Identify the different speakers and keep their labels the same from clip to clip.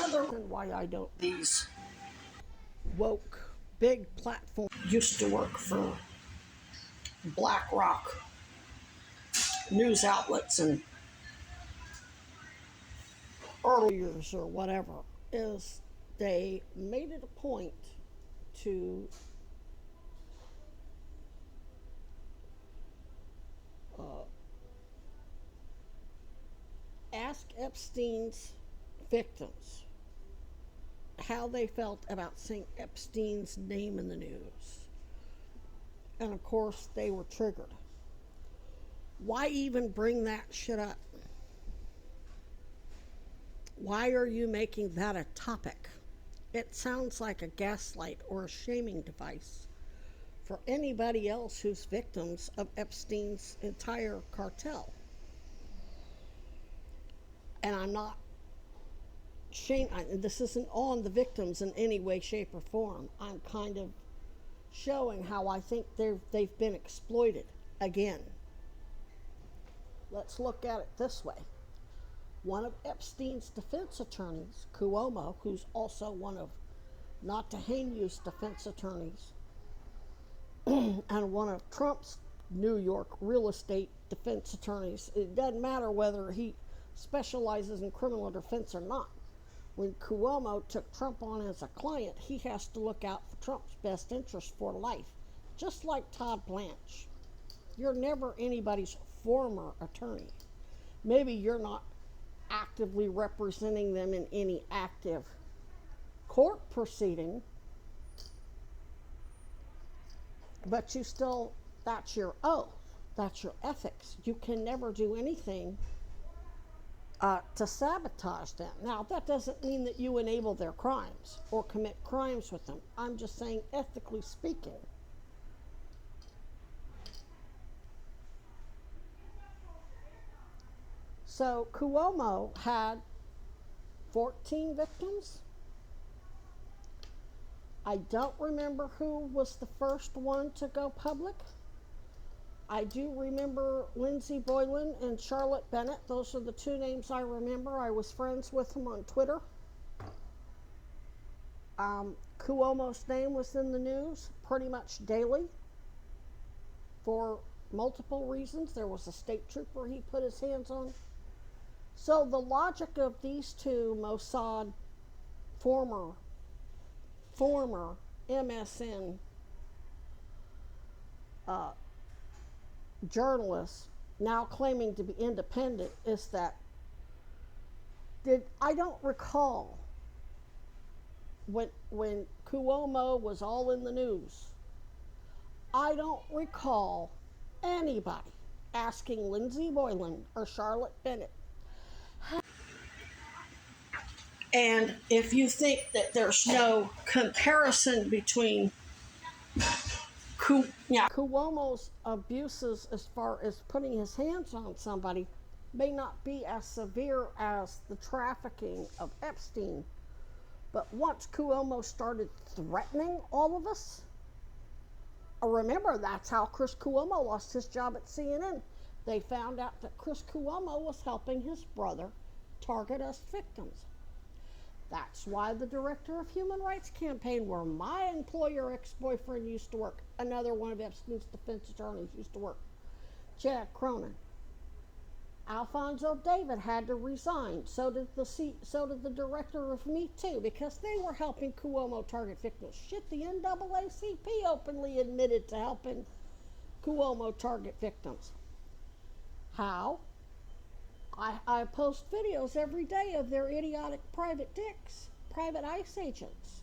Speaker 1: another reason why I don't these woke big platform used to work for BlackRock news outlets and early years or whatever, is they made it a point to ask Epstein's victims how they felt about seeing Epstein's name in the news. And of course, they were triggered. Why even bring that shit up? Why are you making that a topic? It sounds like a gaslight or a shaming device for anybody else who's victims of Epstein's entire cartel. And I'm not this isn't on the victims in any way, shape, or form. I'm kind of showing how I think they've been exploited again. Let's look at it this way. One of Epstein's defense attorneys, Cuomo, who's also one of Not to Hang You's defense attorneys, and one of Trump's New York real estate defense attorneys, it doesn't matter whether he specializes in criminal defense or not. When Cuomo took Trump on as a client, he has to look out for Trump's best interest for life, just like Todd Blanche. You're never anybody's former attorney. Maybe you're not actively representing them in any active court proceeding, but you still, that's your oath, that's your ethics. You can never do anything to sabotage them. Now, that doesn't mean that you enable their crimes or commit crimes with them. I'm just saying, ethically speaking. So Cuomo had 14 victims. I don't remember who was the first one to go public. I do remember Lindsay Boylan and Charlotte Bennett. Those are the two names I remember. I was friends with them on Twitter. Cuomo's name was in the news pretty much daily for multiple reasons. There was a state trooper he put his hands on. So the logic of these two Mossad former MSN journalists now claiming to be independent is that I don't recall when Cuomo was all in the news, I don't recall anybody asking Lindsay Boylan or Charlotte Bennett. And if you think that there's no comparison between Cuomo's abuses as far as putting his hands on somebody may not be as severe as the trafficking of Epstein, but once Cuomo started threatening all of us, remember, that's how Chris Cuomo lost his job at CNN. They found out that Chris Cuomo was helping his brother target us victims. That's why the director of Human Rights Campaign, where my employer ex-boyfriend used to work, another one of Epstein's defense attorneys used to work, Chad Cronin. Alfonso David had to resign. So did the director of Me Too, because they were helping Cuomo target victims. Shit, the NAACP openly admitted to helping Cuomo target victims. How? I post videos every day of their idiotic private dicks, private ICE agents.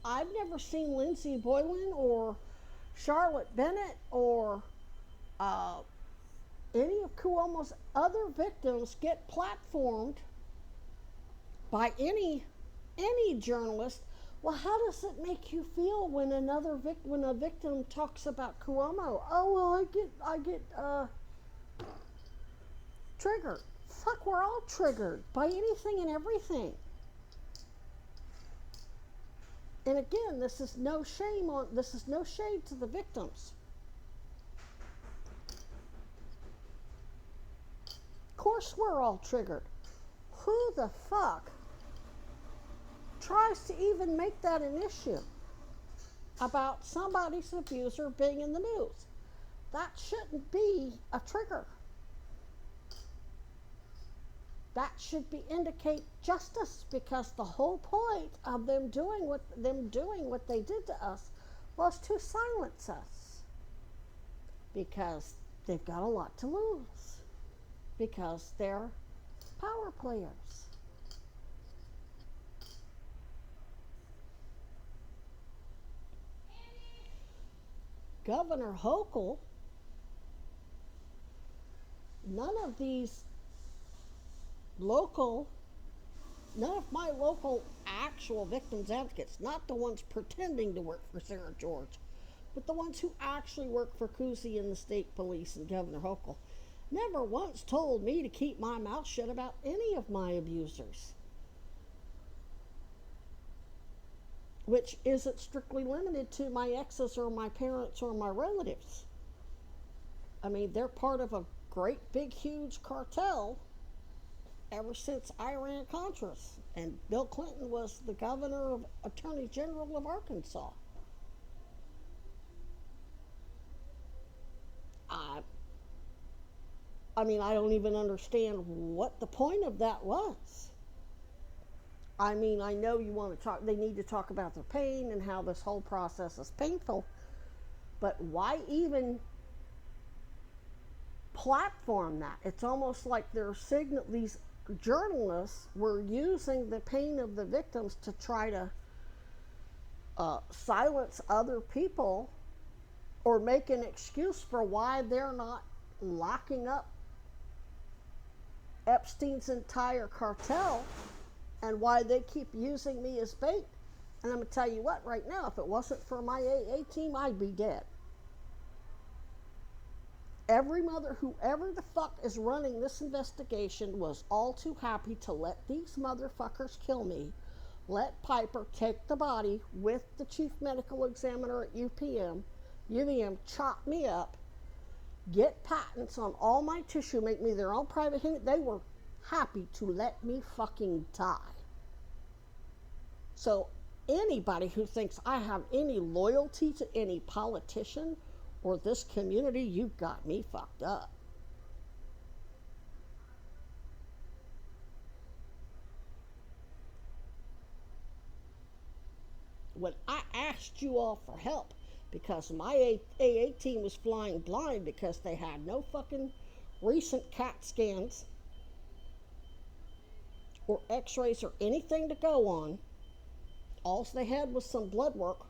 Speaker 1: I've never seen Lindsay Boylan or Charlotte Bennett or any of Cuomo's other victims get platformed by any journalist. Well, how does it make you feel when when a victim talks about Cuomo? Oh, well, I get triggered. Fuck, we're all triggered by anything and everything. And again, this is no shade to the victims. course we're all triggered. Who the fuck tries to even make that an issue about somebody's abuser being in the news? That shouldn't be a trigger. That should be indicate justice, because the whole point of them doing what they did to us was to silence us, because they've got a lot to lose, because they're power players. Governor Hochul, none of my local actual victims advocates, not the ones pretending to work for Sarah George, but the ones who actually work for Cousy and the state police and Governor Hochul, never once told me to keep my mouth shut about any of my abusers. Which isn't strictly limited to my exes or my parents or my relatives. I mean, they're part of a great big huge cartel ever since Iran-Contras, and Bill Clinton was the governor of Attorney General of Arkansas. I mean, I don't even understand what the point of that was. I mean, I know they need to talk about their pain and how this whole process is painful, but why even platform that? It's almost like these journalists were using the pain of the victims to try to silence other people, or make an excuse for why they're not locking up Epstein's entire cartel, and why they keep using me as bait. And I'm going to tell you what, right now, if it wasn't for my AA team, I'd be dead. Whoever the fuck is running this investigation was all too happy to let these motherfuckers kill me. Let Piper take the body with the chief medical examiner at UVM, chop me up, get patents on all my tissue, make me their own private clinic. They were happy to let me fucking die. So anybody who thinks I have any loyalty to any politician or this community, you've got me fucked up. When I asked you all for help, because my AA team was flying blind because they had no fucking recent CAT scans or x-rays or anything to go on. All they had was some blood work.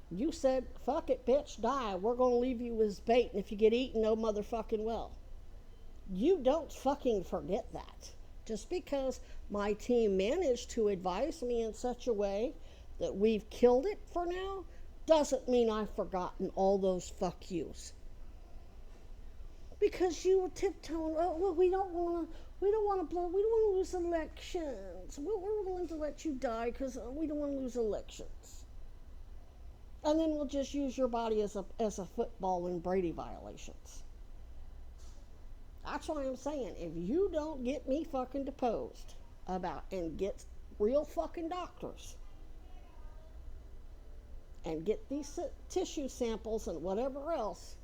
Speaker 1: You said, fuck it, bitch, die. We're going to leave you as bait, and if you get eaten, no motherfucking well. You don't fucking forget that. Just because my team managed to advise me in such a way that we've killed it for now, doesn't mean I've forgotten all those fuck yous. Because you were tiptoeing, oh, well, we don't want to lose elections. We're willing to let you die because we don't want to lose elections. And then we'll just use your body as a football in Brady violations. That's what I'm saying. If you don't get me fucking deposed and get real fucking doctors and get these tissue samples and whatever else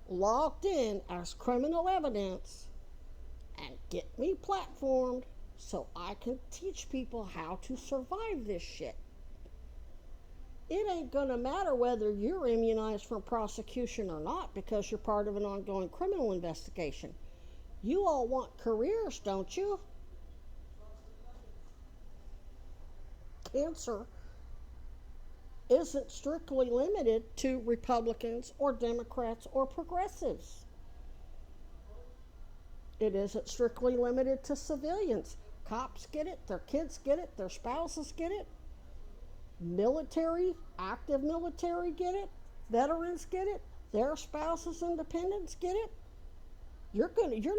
Speaker 1: logged in as criminal evidence and get me platformed so I can teach people how to survive this shit. It ain't gonna matter whether you're immunized from prosecution or not, because you're part of an ongoing criminal investigation. You all want careers, don't you? Cancer isn't strictly limited to Republicans or Democrats or progressives. It isn't strictly limited to civilians. Cops get it, their kids get it, their spouses get it. Military, active military get it, veterans get it, their spouses and dependents get it. Your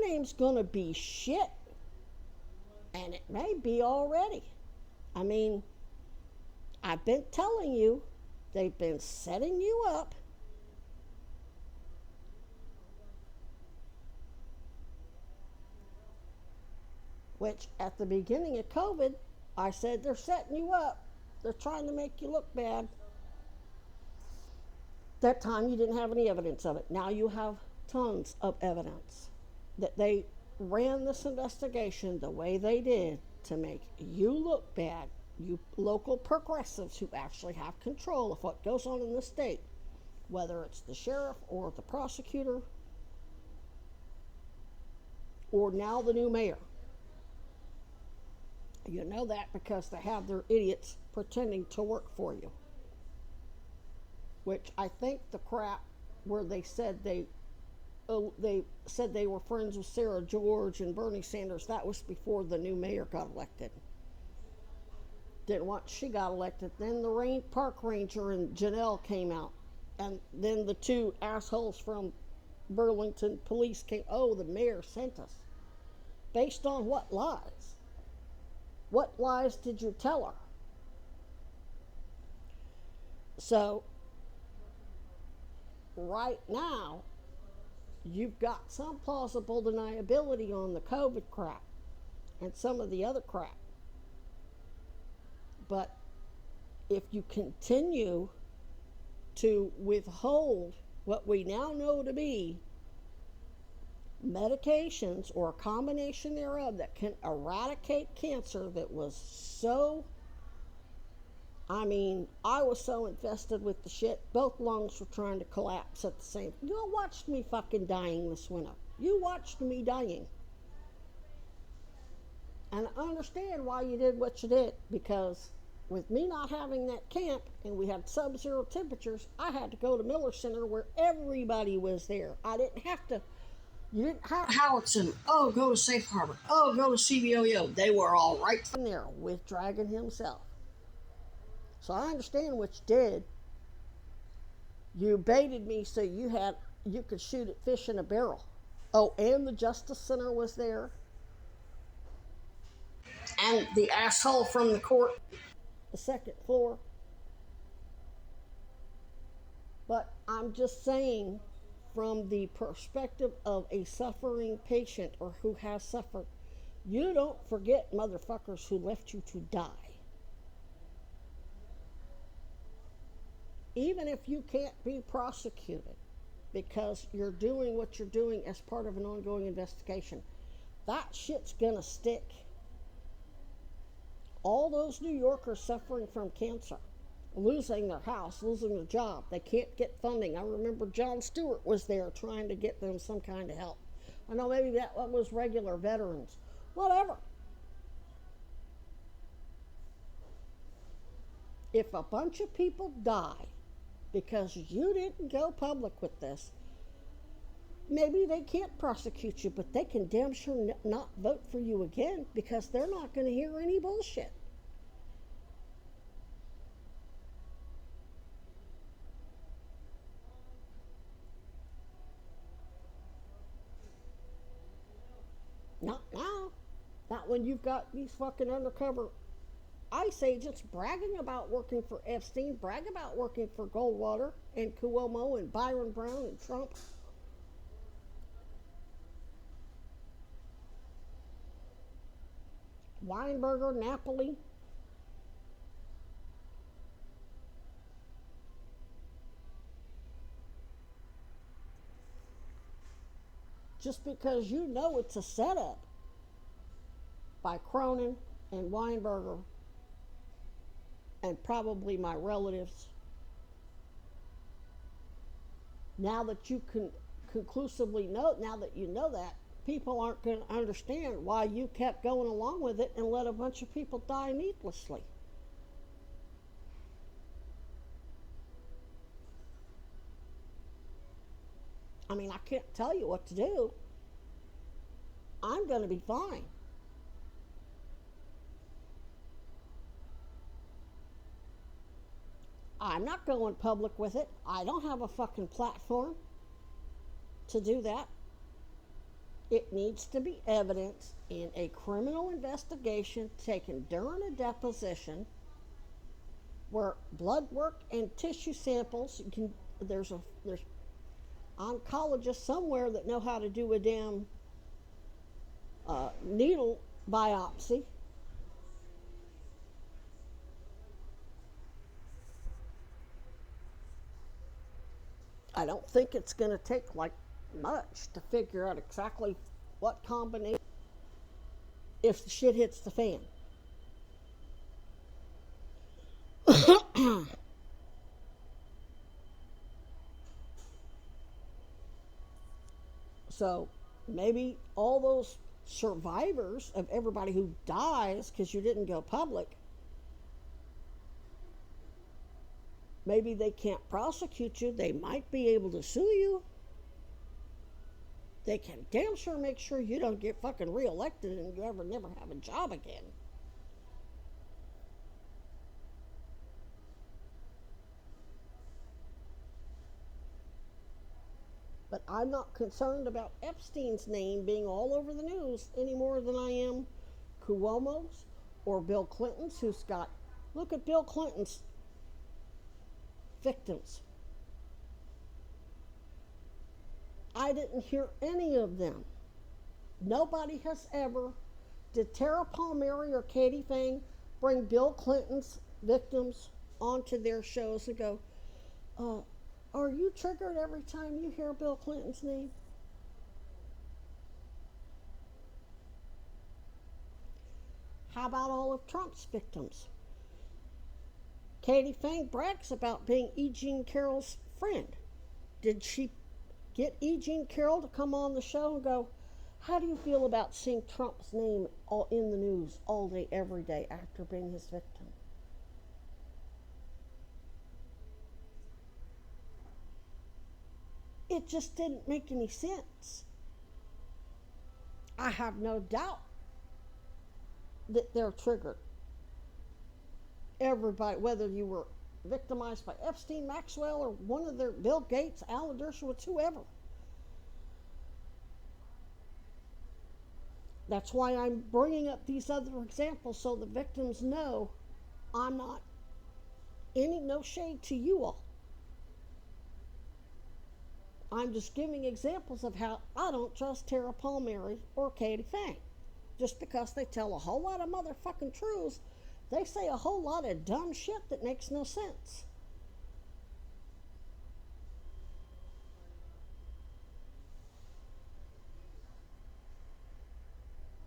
Speaker 1: name's gonna be shit, and it may be already. I mean, I've been telling you, they've been setting you up which at the beginning of COVID, I said they're setting you up. They're trying to make you look bad. That time you didn't have any evidence of it. Now you have tons of evidence that they ran this investigation the way they did to make you look bad. You local progressives who actually have control of what goes on in the state, whether it's the sheriff or the prosecutor or now the new mayor. You know that because they have their idiots pretending to work for you. Which I think the crap where they said they were friends with Sarah George and Bernie Sanders, that was before the new mayor got elected. Then once she got elected, then the park ranger and Janelle came out, and then the two assholes from Burlington police came. Oh, the mayor sent us. Based on what lies? What lies did you tell her? So right now, you've got some plausible deniability on the COVID crap and some of the other crap. But if you continue to withhold what we now know to be medications or a combination thereof that can eradicate cancer that was so, I was so infested with the shit, both lungs were trying to collapse at the same time. You watched me fucking dying this winter. You watched me dying. And I understand why you did what you did, because with me not having that camp and we had sub-zero temperatures, I had to go to Miller Center where everybody was there. I didn't have to, you didn't have Howardson, oh, go to Safe Harbor, oh, go to CBOO. They were all right in there with Dragon himself. So I understand what you did. You baited me so you could shoot at fish in a barrel. Oh, and the Justice Center was there. And the asshole from the court, the second floor. But I'm just saying, from the perspective of a suffering patient or who has suffered, you don't forget motherfuckers who left you to die. Even if you can't be prosecuted because you're doing what you're doing as part of an ongoing investigation, that shit's gonna stick. All those New Yorkers suffering from cancer, losing their house, losing their job, they can't get funding. I remember Jon Stewart was there trying to get them some kind of help. I know maybe that was regular veterans, whatever. If a bunch of people die because you didn't go public with this, maybe they can't prosecute you, but they can damn sure not vote for you again because they're not going to hear any bullshit. Not now. Not when you've got these fucking undercover ICE agents bragging about working for Epstein, bragging about working for Goldwater and Cuomo and Byron Brown and Trump. Weinberger, Napoli. Just because you know it's a setup by Cronin and Weinberger and probably my relatives. Now that you can conclusively know, now that you know that, people aren't going to understand why you kept going along with it and let a bunch of people die needlessly. I can't tell you what to do. I'm going to be fine. I'm not going public with it. I don't have a fucking platform to do that. It needs to be evidence in a criminal investigation taken during a deposition where blood work and tissue samples, there's oncologists somewhere that know how to do a damn needle biopsy. I don't think it's going to take like much to figure out exactly what combination if the shit hits the fan. So maybe all those survivors of everybody who dies because you didn't go public, maybe they can't prosecute you. They might be able to sue you. They can damn sure make sure you don't get fucking reelected and you ever never have a job again. But I'm not concerned about Epstein's name being all over the news any more than I am Cuomo's or Bill Clinton's, who's got, look at Bill Clinton's victims. I didn't hear any of them. Nobody has ever, did Tara Palmieri or Katie Fang bring Bill Clinton's victims onto their shows and go, uh, are you triggered every time you hear Bill Clinton's name? How about all of Trump's victims? Katie Fang brags about being E. Jean Carroll's friend. Did she get E. Jean Carroll to come on the show and go, how do you feel about seeing Trump's name all in the news all day, every day after being his victim? It just didn't make any sense. I have no doubt that they're triggered. Everybody, whether you were victimized by Epstein, Maxwell, or one of their Bill Gates, Alan Dershowitz, whoever. That's why I'm bringing up these other examples so the victims know I'm not any no shade to you all. I'm just giving examples of how I don't trust Tara Palmieri or Katie Fang. Just because they tell a whole lot of motherfucking truths, they say a whole lot of dumb shit that makes no sense.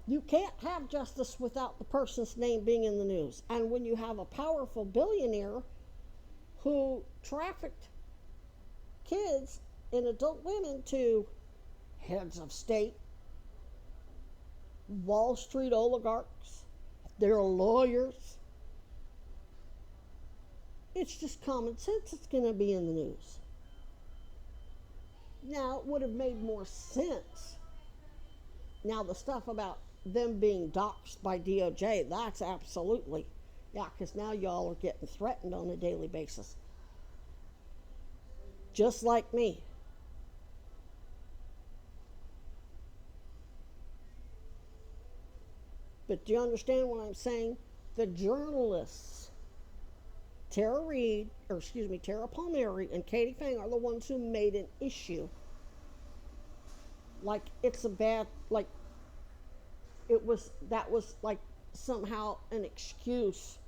Speaker 1: You can't have justice without the person's name being in the news. And when you have a powerful billionaire who trafficked kids and adult women to heads of state, Wall Street oligarchs, their lawyers, it's just common sense it's going to be in the news. Now, it would have made more sense. Now, the stuff about them being doxxed by DOJ, that's absolutely, yeah, because now y'all are getting threatened on a daily basis. Just like me. But do you understand what I'm saying? The journalists, Tara Palmieri and Katie Fang are the ones who made an issue. Like it's a bad, like that was like somehow an excuse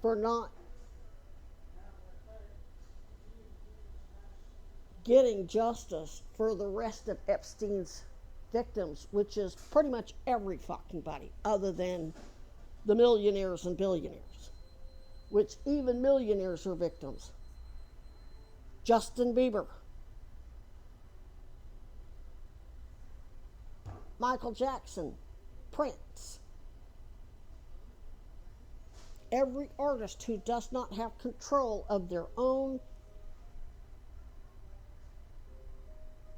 Speaker 1: for not getting justice for the rest of Epstein's victims, which is pretty much every fucking body other than the millionaires and billionaires, which even millionaires are victims. Justin Bieber, Michael Jackson, Prince. Every artist who does not have control of their own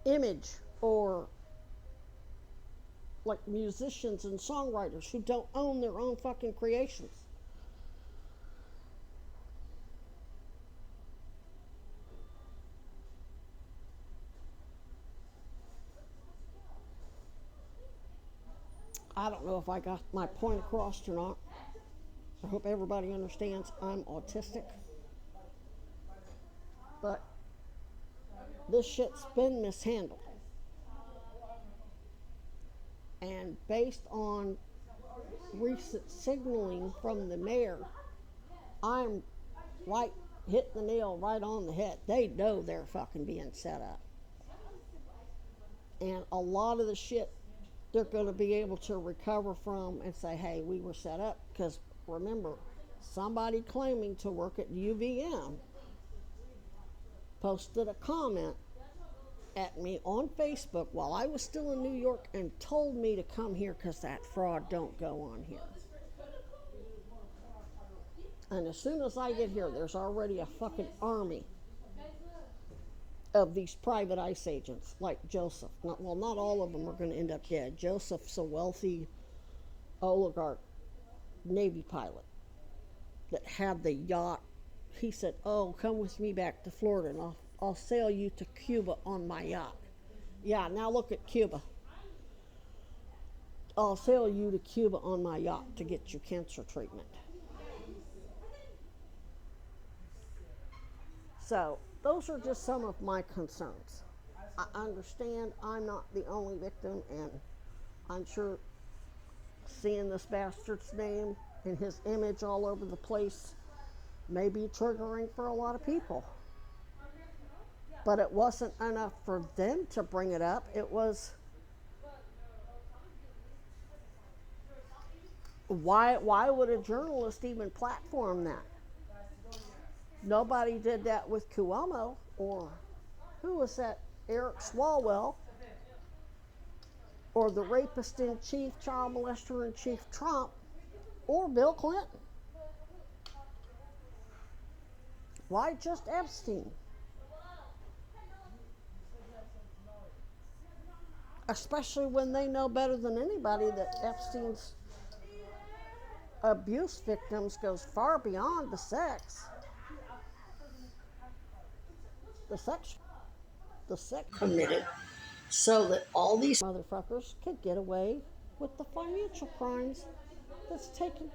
Speaker 1: image, or like musicians and songwriters who don't own their own fucking creations. I don't know if I got my point across or not. I hope everybody understands I'm autistic. But this shit's been mishandled. And based on recent signaling from the mayor, I'm right hitting the nail right on the head. They know they're fucking being set up. And a lot of the shit they're going to be able to recover from and say, hey, we were set up. Because remember, somebody claiming to work at UVM posted a comment at me on Facebook while I was still in New York and told me to come here because that fraud don't go on here. And as soon as I get here, there's already a fucking army of these private ICE agents like Joseph. Not all of them are going to end up dead. Joseph's a wealthy oligarch Navy pilot that had the yacht. He said, oh, come with me back to Florida and I'll sail you to Cuba on my yacht. Yeah, now look at Cuba. I'll sail you to Cuba on my yacht to get you cancer treatment. So those are just some of my concerns. I understand I'm not the only victim, and I'm sure seeing this bastard's name and his image all over the place may be triggering for a lot of people. But it wasn't enough for them to bring it up. It was, why would a journalist even platform that? Nobody did that with Cuomo, or who was that, Eric Swalwell, or the rapist in chief, child molester in chief Trump, or Bill Clinton. Why just Epstein? Especially when they know better than anybody that Epstein's abuse victims goes far beyond the sex. The sex committed so that all these motherfuckers could get away with the financial crimes that's taking